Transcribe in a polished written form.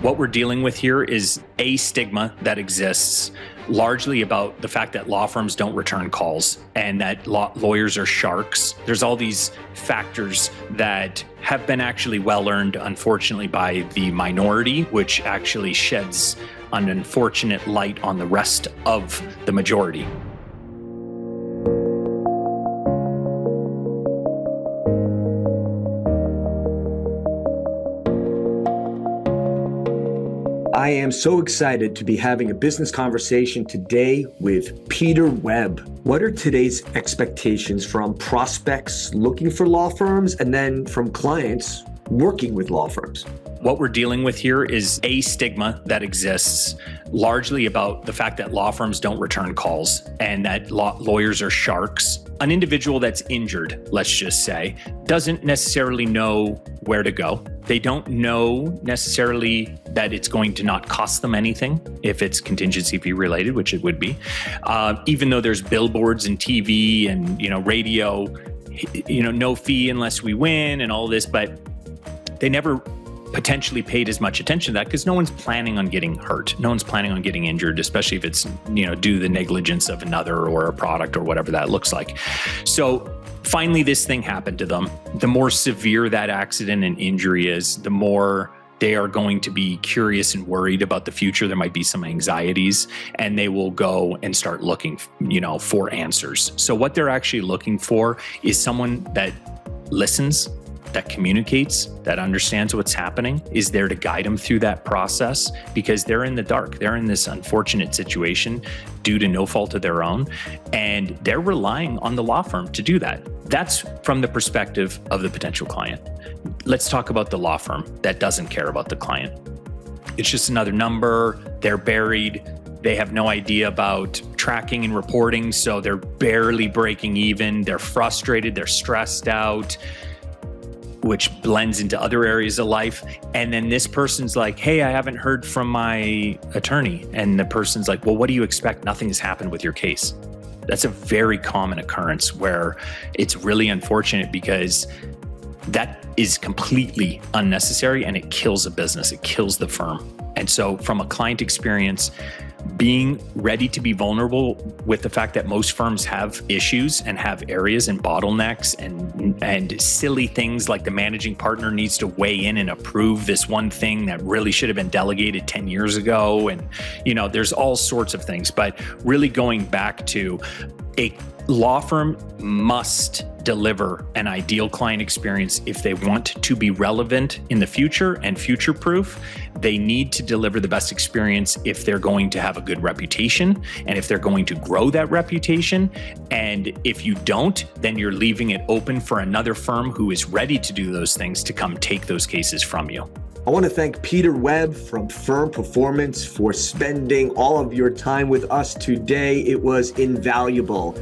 What we're dealing with here is a stigma that exists largely about the fact that law firms don't return calls and that lawyers are sharks. There's all these factors that have been actually well earned, unfortunately, by the minority, which actually sheds an unfortunate light on the rest of the majority. I am so excited to be having a business conversation today with Peter Webb. What are today's expectations from prospects looking for law firms and then from clients working with law firms? What we're dealing with here is a stigma that exists largely about the fact that law firms don't return calls and that lawyers are sharks. An individual that's injured, let's just say, doesn't necessarily know where to go. They don't know necessarily that it's going to not cost them anything if it's contingency fee related, which it would be. Even though there's billboards and TV and radio, no fee unless we win and all this, but they never potentially paid as much attention to that because no one's planning on getting hurt. No one's planning on getting injured, especially if it's, due to the negligence of another or a product or whatever that looks like. So finally, this thing happened to them. The more severe that accident and injury is, the more they are going to be curious and worried about the future. There might be some anxieties, and they will go and start looking, for answers. So what they're actually looking for is someone that listens, that communicates, that understands what's happening, is there to guide them through that process because they're in the dark. They're in this unfortunate situation due to no fault of their own, and they're relying on the law firm to do that. That's from the perspective of the potential client. Let's talk about the law firm that doesn't care about the client. It's just another number. They're buried. They have no idea about tracking and reporting, so they're barely breaking even. They're frustrated. They're stressed out, which blends into other areas of life. And then this person's like, hey, I haven't heard from my attorney. And the person's like, well, what do you expect? Nothing has happened with your case. That's a very common occurrence where it's really unfortunate because that is completely unnecessary and it kills a business. It kills the firm. And so from a client experience, being ready to be vulnerable with the fact that most firms have issues and have areas and bottlenecks and silly things like the managing partner needs to weigh in and approve this one thing that really should have been delegated 10 years ago. And, there's all sorts of things, but really going back to a law firm must deliver an ideal client experience if they want to be relevant in the future and future-proof. They need to deliver the best experience if they're going to have a good reputation and if they're going to grow that reputation. And if you don't, then you're leaving it open for another firm who is ready to do those things to come take those cases from you. I want to thank Peter Webb from Firm Performance for spending all of your time with us today. It was invaluable.